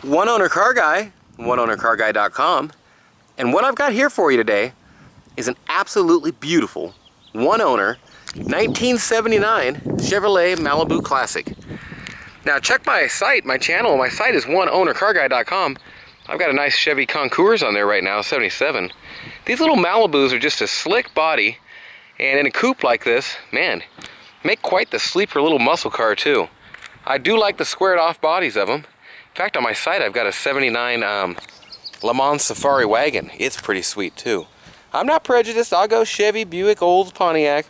One Owner Car Guy, oneownercarguy.com, and what I've got here for you today is an absolutely beautiful one owner 1979 Chevrolet Malibu Classic. Now check my site, my channel. My site is oneownercarguy.com. I've got a nice Chevy Concours on there right now, 77. These little Malibus are just a slick body, and in a coupe like this, man, make quite the sleeper little muscle car too. I do like the squared off bodies of them. In fact, on my site I've got a 79 Le Mans Safari wagon. It's pretty sweet too. I'm not prejudiced. I'll go Chevy, Buick, Olds, Pontiac.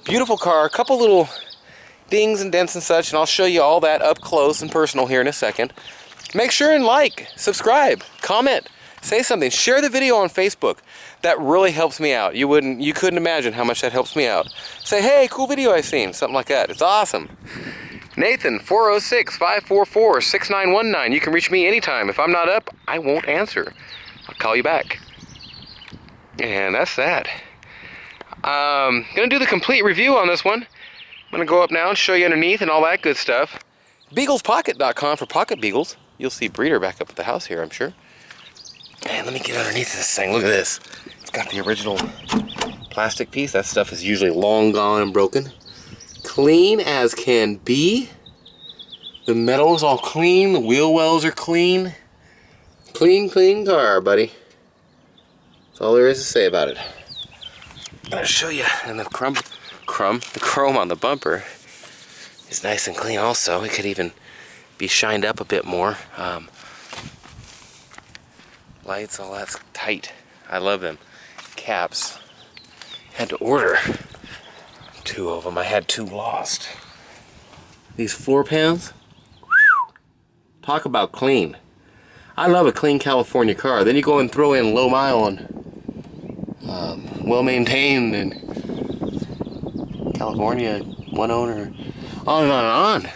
Beautiful car, a couple little dings and dents and such, and I'll show you all that up close and personal here in a second. Make sure and like, subscribe, comment, say something, share the video on Facebook. That really helps me out. You couldn't imagine how much that helps me out. Say, hey, cool video I seen, something like that. It's awesome. Nathan, 406-544-6919. You can reach me anytime. If I'm not up, I won't answer. I'll call you back. And that's that. Gonna do the complete review on this one. I'm gonna go up now and show you underneath and all that good stuff. Beaglespocket.com for pocket beagles. You'll see Breeder back up at the house here, I'm sure. And let me get underneath this thing. Look at this. It's got the original plastic piece. That stuff is usually long gone and broken. Clean as can be. The metal is all clean. The wheel wells are clean. Clean, clean car, buddy. That's all there is to say about it. I'm gonna show you. And the chrome on the bumper is nice and clean also. It could even be shined up a bit more. Lights, all that's tight. I love them. Caps. Had to order 2 of them. I had 2 lost. These floor pans. Whew, talk about clean. I love a clean California car. Then you go and throw in low mile and well maintained and California, one owner, on and on and on.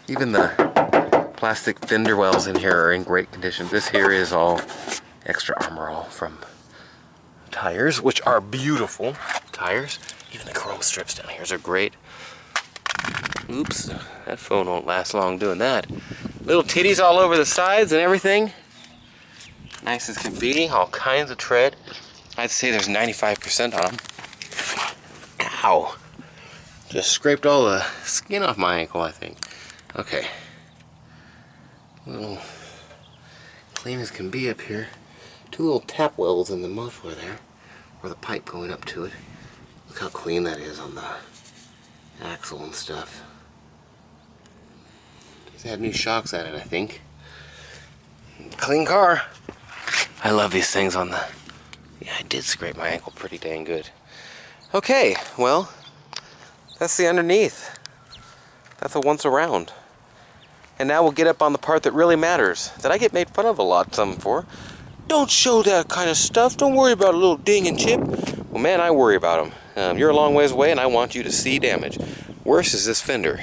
Even the plastic fender wells in here are in great condition. This here is all extra Armor All from tires, which are beautiful tires. Even the chrome strips down here are great. Oops, that phone won't last long doing that. Little titties all over the sides and everything. Nice as can be, all kinds of tread. I'd say there's 95% on them. Ow. Just scraped all the skin off my ankle, I think. Okay. Little clean as can be up here. 2 little tap wells in the muffler there, or the pipe going up to it. Look how clean that is on the axle and stuff. Just had new shocks at it, I think. Clean car. I love these things on the... Yeah, I did scrape my ankle pretty dang good. Okay, well, that's the underneath. That's a once around. And now we'll get up on the part that really matters, that I get made fun of a lot some for. Don't show that kind of stuff. Don't worry about a little ding and chip. Well, man, I worry about them. You're a long ways away, and I want you to see damage. Worse is this fender.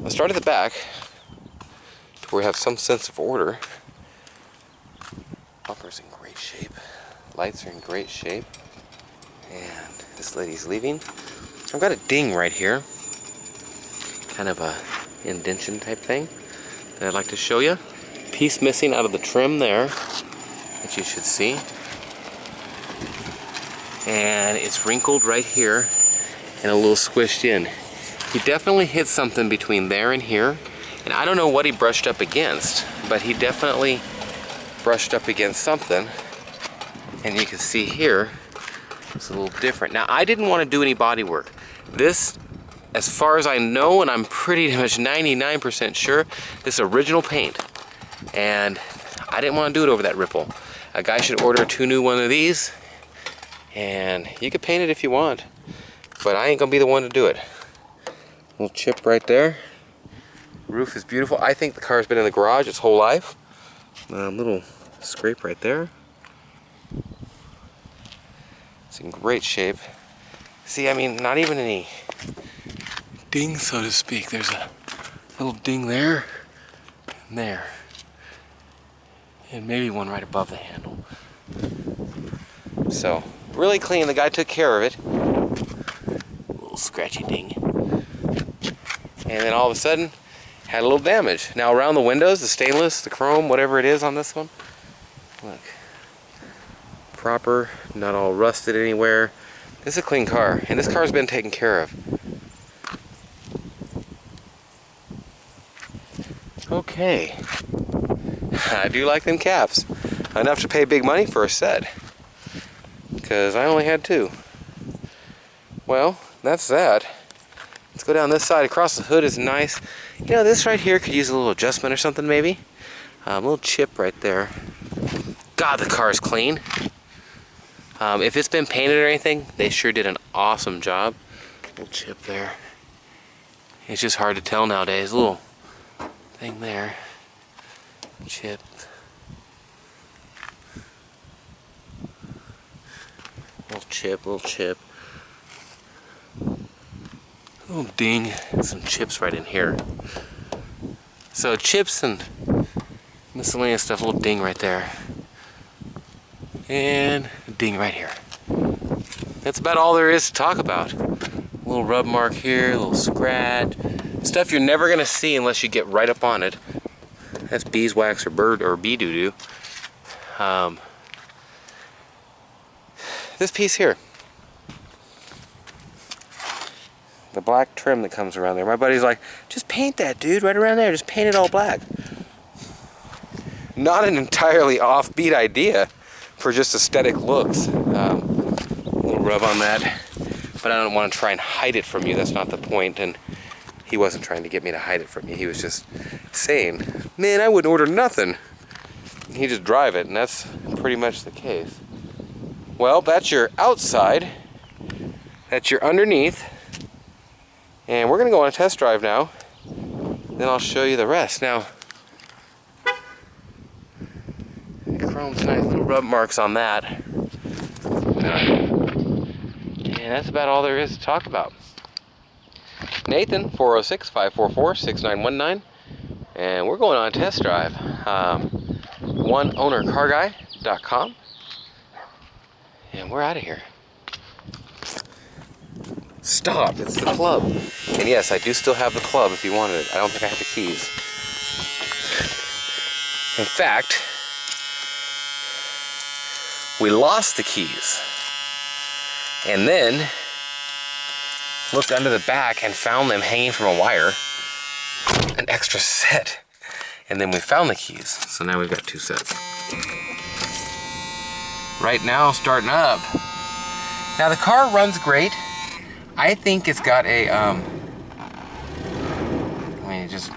Let's start at the back, where we have some sense of order. Bumper's in great shape. Lights are in great shape. And this lady's leaving. I've got a ding right here. Kind of a indention type thing that I'd like to show you. Piece missing out of the trim there that you should see. And it's wrinkled right here and a little squished in. He definitely hit something between there and here. And I don't know what he brushed up against, but he definitely brushed up against something. And you can see here, it's a little different. Now, I didn't want to do any body work. This, as far as I know, and I'm pretty much 99% sure, this is original paint. And I didn't want to do it over that ripple. A guy should order 2 new one of these, and you can paint it if you want, but I ain't gonna be the one to do it. Little chip right there. Roof is beautiful. I think the car's been in the garage its whole life. Little scrape right there. It's in great shape. See, I mean, not even any ding, so to speak. There's a little ding there and there. And maybe one right above the handle. So, really clean. The guy took care of it. A little scratchy ding. And then all of a sudden, had a little damage. Now around the windows, the stainless, the chrome, whatever it is on this one, look, proper, not all rusted anywhere. This is a clean car, and this car's been taken care of. Okay, I do like them caps. Enough to pay big money for a set, because I only had 2. Well, that's that. Let's go down this side. Across the hood is nice. You know, this right here could use a little adjustment or something maybe. A little chip right there. God, the car is clean. If it's been painted or anything, they sure did an awesome job. Little chip there. It's just hard to tell nowadays. A little thing there. Chip. Little chip, little chip. Little ding. Some chips right in here. So chips and miscellaneous stuff. A little ding right there. And a ding right here. That's about all there is to talk about. A little rub mark here, a little scratch. Stuff you're never gonna see unless you get right up on it. That's beeswax or bird or bee doo-doo. This piece here. The black trim that comes around there. My buddy's like, just paint that, dude, right around there. Just paint it all black. Not an entirely offbeat idea for just aesthetic looks. A little rub on that. But I don't want to try and hide it from you. That's not the point. And he wasn't trying to get me to hide it from you. He was just saying, man, I wouldn't order nothing. He just drive it, and that's pretty much the case. Well, that's your outside. That's your underneath. And we're going to go on a test drive now. Then I'll show you the rest. Now, chrome's nice little rub marks on that. And that's about all there is to talk about. Nathan, 406-544-6919. And we're going on a test drive. OneOwnerCarGuy.com. And we're out of here. Stop, it's the club. And yes, I do still have the club if you wanted it. I don't think I have the keys. In fact, we lost the keys. And then looked under the back and found them hanging from a wire. An extra set. And then we found the keys. So now we've got 2 sets. Right now, starting up. Now the car runs great. I think it's got a, it just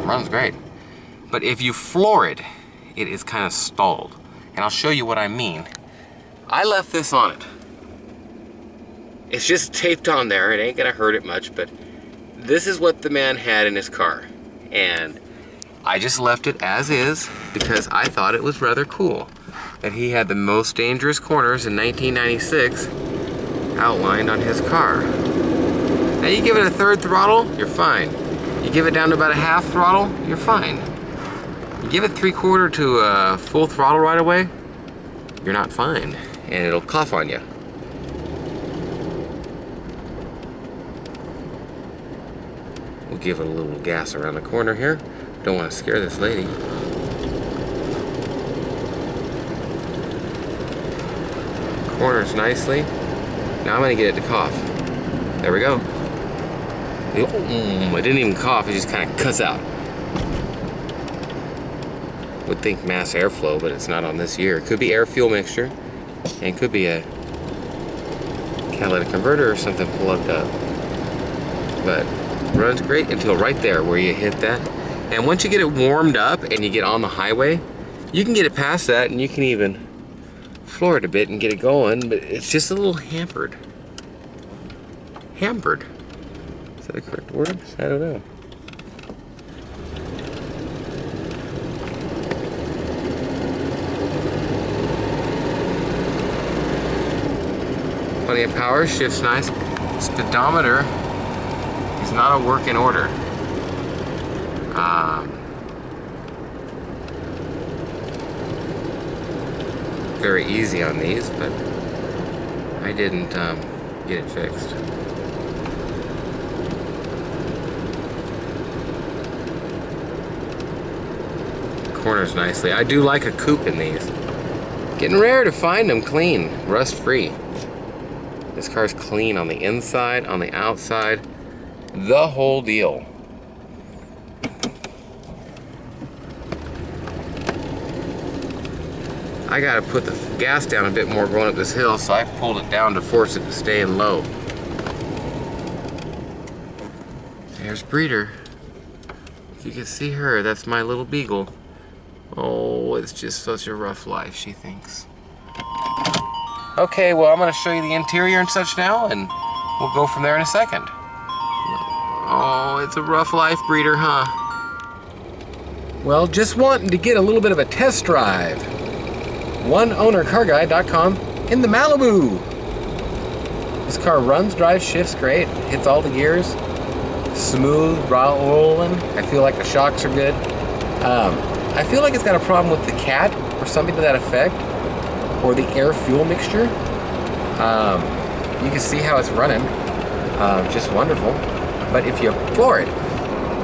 runs great. But if you floor it, it is kind of stalled. And I'll show you what I mean. I left this on it. It's just taped on there. It ain't gonna hurt it much, but this is what the man had in his car. And I just left it as is because I thought it was rather cool that he had the most dangerous corners in 1996 outlined on his car. Now you give it a 3rd throttle, you're fine. You give it down to about a 1/2 throttle, you're fine. You give it 3/4 to a full throttle right away, you're not fine. And it'll cough on you. We'll give it a little gas around the corner here. Don't want to scare this lady. Corners nicely. Now I'm going to get it to cough. There we go. It didn't even cough, it just kind of cuts out. Would think mass airflow, but it's not on this year. It could be air-fuel mixture, and it could be a catalytic converter or something plugged up. But it runs great until right there where you hit that. And once you get it warmed up and you get on the highway, you can get it past that and you can even floor it a bit and get it going, but it's just a little hampered. Hampered. Is that the correct word? I don't know. Plenty of power, shifts nice. Speedometer is not a work in order. Very easy on these, but I didn't get it fixed. corners nicely. I do like a coupe in these. Getting rare to find them clean, rust-free. This car's clean on the inside, on the outside, the whole deal. I gotta put the gas down a bit more going up this hill, so I pulled it down to force it to stay in low. There's Breeder. If you can see her, that's my little beagle. Oh, it's just such a rough life, she thinks. Okay, well, I'm gonna show you the interior and such now, and we'll go from there in a second. Oh, it's a rough life, Breeder, huh? Well, just wanting to get a little bit of a test drive. OneOwnerCarGuy.com in the Malibu. This car runs, drives, shifts great, hits all the gears, smooth, rolling. I feel like the shocks are good. I feel like it's got a problem with the cat or something to that effect, or the air-fuel mixture. You can see how it's running, just wonderful. But if you floor it,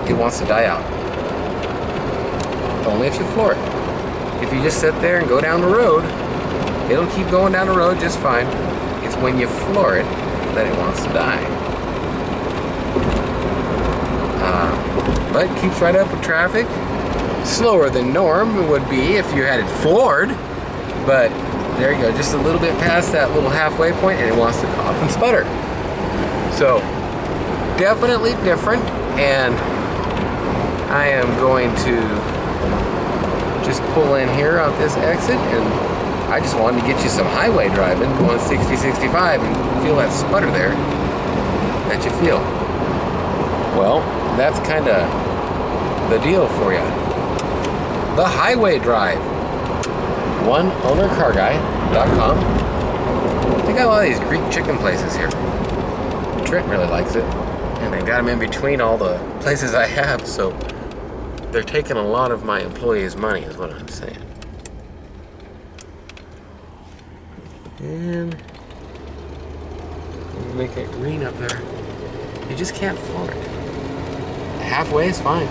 it wants to die out. Only if you floor it. If you just sit there and go down the road, it'll keep going down the road just fine. It's when you floor it that it wants to die. But it keeps right up with traffic. Slower than norm would be if you had it floored. But there you go, just a little bit past that little halfway point and it wants to cough and sputter. So, definitely different, and I am going to just pull in here out this exit, and I just wanted to get you some highway driving, going 60, 65, and feel that sputter there that you feel. Well, that's kind of the deal for you. The highway drive. OneOwnerCarGuy.com. They got a lot of these Greek chicken places here. Trent really likes it, and they got them in between all the places I have, so they're taking a lot of my employees' money, is what I'm saying. And make it green up there. You just can't floor it. Halfway is fine.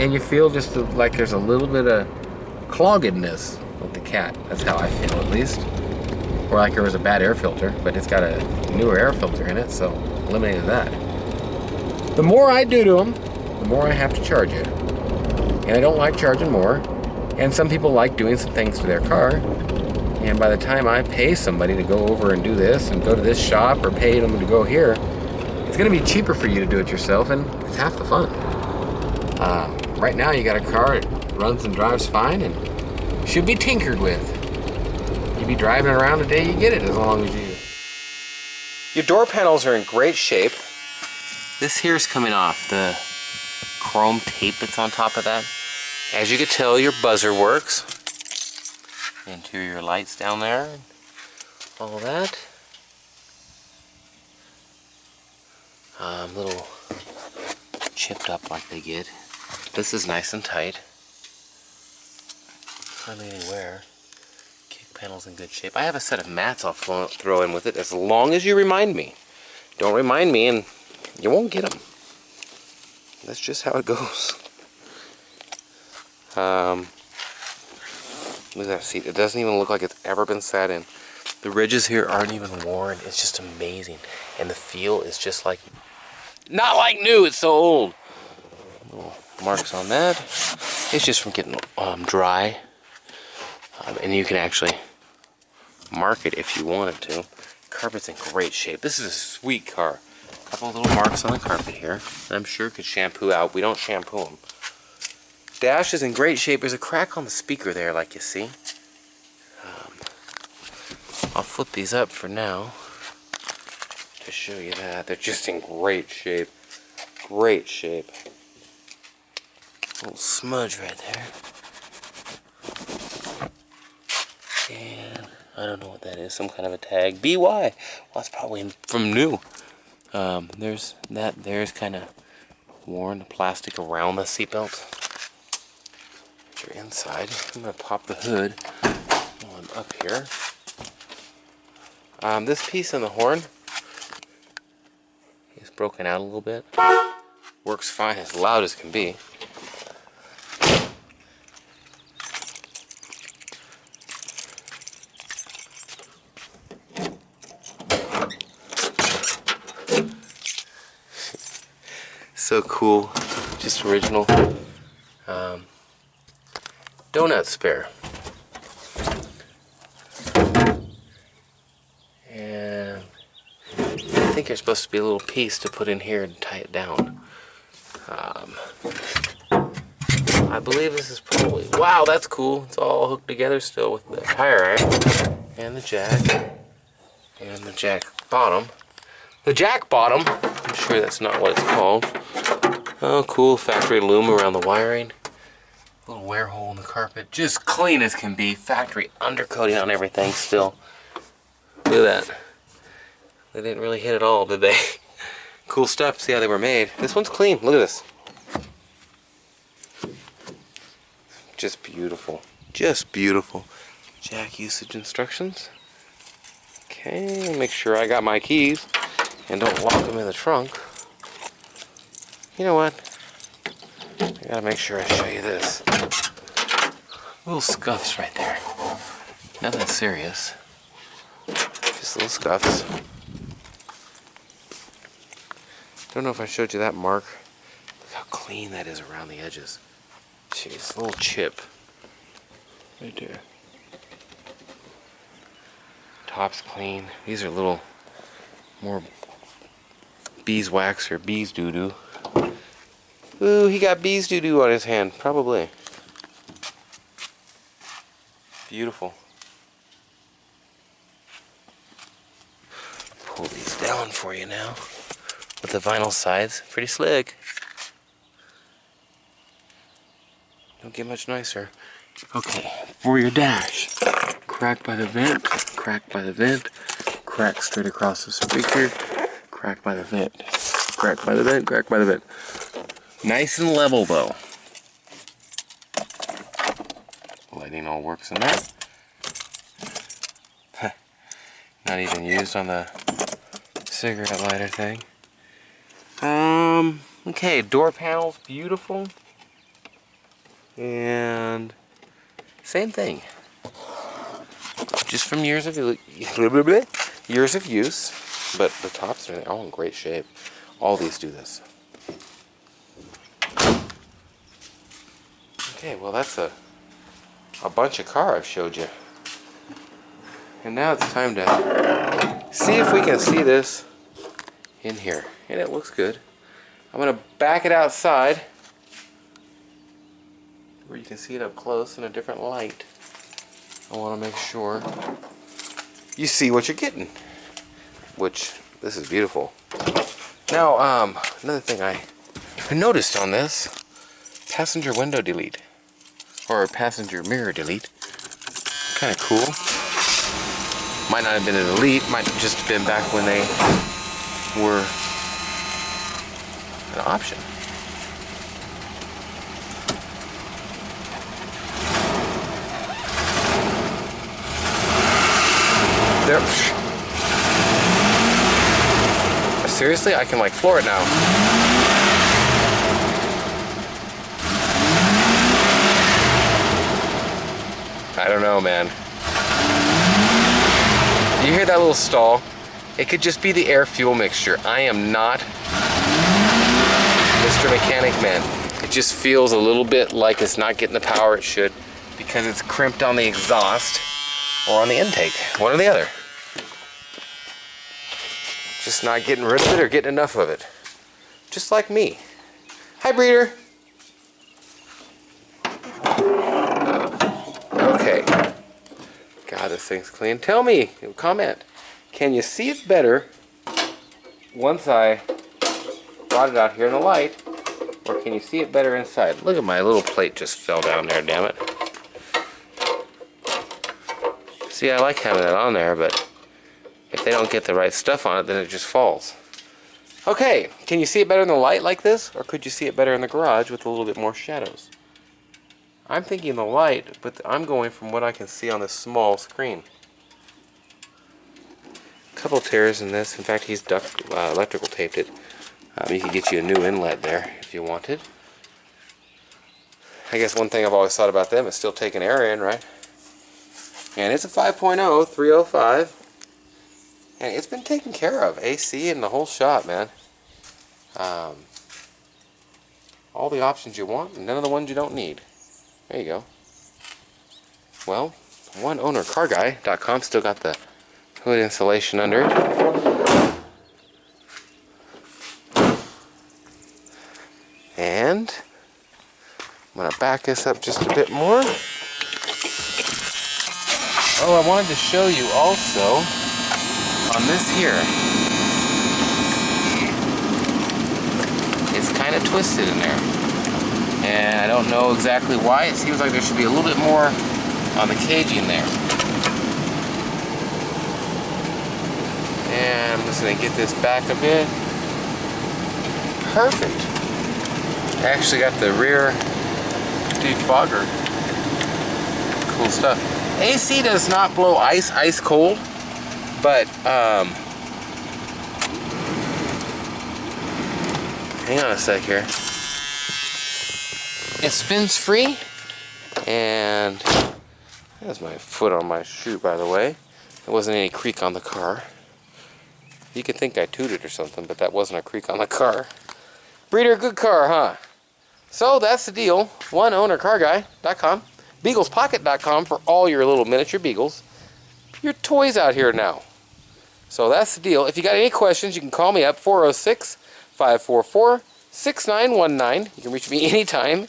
And you feel just like there's a little bit of cloggedness with the cat. That's how I feel, at least. Or like there was a bad air filter, but it's got a newer air filter in it, so eliminated that. The more I do to them, the more I have to charge you. And I don't like charging more. And some people like doing some things to their car. And by the time I pay somebody to go over and do this and go to this shop or pay them to go here, it's going to be cheaper for you to do it yourself, and it's half the fun. Right now you got a car that runs and drives fine and should be tinkered with. You'll be driving around the day you get it, as long as you... Your door panels are in great shape. This here's coming off, the chrome tape that's on top of that. As you can tell, your buzzer works. Interior lights down there, and all that. Little chipped up like they get. This is nice and tight. Hardly any wear. Kick panel's in good shape. I have a set of mats I'll throw in with it as long as you remind me. Don't remind me and you won't get them. That's just how it goes. Look at that seat. It doesn't even look like it's ever been sat in. The ridges here aren't even worn. It's just amazing. And the feel is just like... not like new, it's so old. Little marks on that. It's just from getting dry. And you can actually mark it if you wanted to. Carpet's in great shape. This is a sweet car. A couple little marks on the carpet here. I'm sure could shampoo out. We don't shampoo them. Dash is in great shape. There's a crack on the speaker there, like you see. I'll flip these up for now to show you that. They're just in great shape. Great shape. Little smudge right there. And I don't know what that is. Some kind of a tag. BY. Well, that's probably from new. There's that. There's kind of worn. The plastic around the seatbelt. You're inside. I'm going to pop the hood while I'm up here. This piece on the horn is broken out a little bit. Works fine, as loud as can be. So cool. Just original. Donut spare. And I think there's supposed to be a little piece to put in here and tie it down. I believe this is probably, wow, that's cool. It's all hooked together still with the tire iron and the jack and the jack bottom. The jack bottom, I'm sure that's not what it's called. Oh, cool factory loom around the wiring. Little wear hole in the carpet. Just clean as can be. Factory undercoating on everything still. Look at that. They didn't really hit it all, did they? Cool stuff. See how they were made. This one's clean. Look at this. Just beautiful. Just beautiful. Jack usage instructions. Okay, make sure I got my keys and don't lock them in the trunk. You know what? I gotta make sure I show you this. Little scuffs right there. Nothing serious. Just little scuffs. Don't know if I showed you that mark. Look how clean that is around the edges. Jeez, a little chip. Right there. Top's clean. These are little more beeswax or bees doo-doo. Ooh, he got bees doo-doo on his hand. Probably. Beautiful. Pull these down for you now. With the vinyl sides. Pretty slick. Don't get much nicer. Okay, for your dash. Crack by the vent. Crack by the vent. Crack straight across the speaker. Crack by the vent. Crack by the vent. Crack by the vent. Nice and level though. Lighting all works in that. Not even used on the cigarette lighter thing. Okay, door panels, beautiful. And same thing. Just from years of use, but the tops are all in great shape. All these do this. Okay, well that's a bunch of car I've showed you. And now it's time to see if we can see this in here. And it looks good. I'm going to back it outside where you can see it up close in a different light. I want to make sure you see what you're getting. Which, this is beautiful. Now, another thing I noticed on this, passenger window delete. Or passenger mirror delete. Kind of cool. Might not have been a delete, might have just been back when they were an option. There. Seriously, I can like floor it now. I don't know, man. You hear that little stall? It could just be the air-fuel mixture. I am not Mr. Mechanic Man. It just feels a little bit like it's not getting the power it should because it's crimped on the exhaust or on the intake. One or the other. Just not getting rid of it or getting enough of it. Just like me. Hi, breeder. Okay. God, this thing's clean. Tell me, comment. Can you see it better once I brought it out here in the light, or can you see it better inside? Look at my little plate just fell down there, damn it. See, I like having that on there, but if they don't get the right stuff on it, then it just falls. Okay, can you see it better in the light like this, or could you see it better in the garage with a little bit more shadows? I'm thinking the light, but I'm going from what I can see on this small screen. A couple tears in this. In fact, he's electrical taped it. You could get you a new inlet there if you wanted. I guess one thing I've always thought about them is still taking air in, right? And it's a 5.0, 305. And it's been taken care of. AC and the whole shop, man. all the options you want and none of the ones you don't need. There you go. Well, oneownercarguy.com still got the hood insulation under it. And I'm going to back this up just a bit more. Oh, I wanted to show you also on this here. It's kind of twisted in there. And I don't know exactly why. It seems like there should be a little bit more on the caging there. And I'm just going to get this back a bit. Perfect. I actually got the rear defogger. Cool stuff. AC does not blow ice cold, but hang on a sec here. It spins free, and there's my foot on my shoe, by the way. There wasn't any creak on the car. You could think I tooted or something, but that wasn't a creak on the car. Breeder, good car, huh? So that's the deal. oneownercarguy.com. beaglespocket.com for all your little miniature beagles. Your toys out here now. So that's the deal. If you got any questions, you can call me up, 406-544-6919. You can reach me anytime.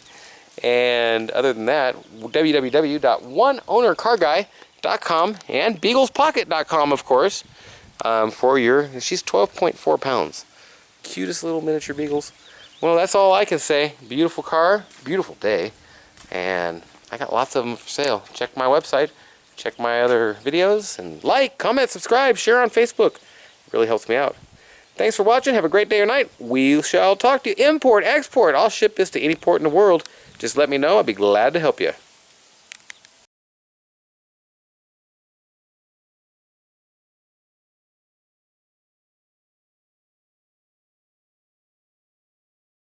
And other than that, www.oneownercarguy.com and beaglespocket.com, of course, for your, she's 12.4 pounds. Cutest little miniature beagles. Well, that's all I can say. Beautiful car, beautiful day, and I got lots of them for sale. Check my website, check my other videos, and like, comment, subscribe, share on Facebook. It really helps me out. Thanks for watching. Have a great day or night. We shall talk to you. Import, export. I'll ship this to any port in the world. Just let me know. I'll be glad to help you.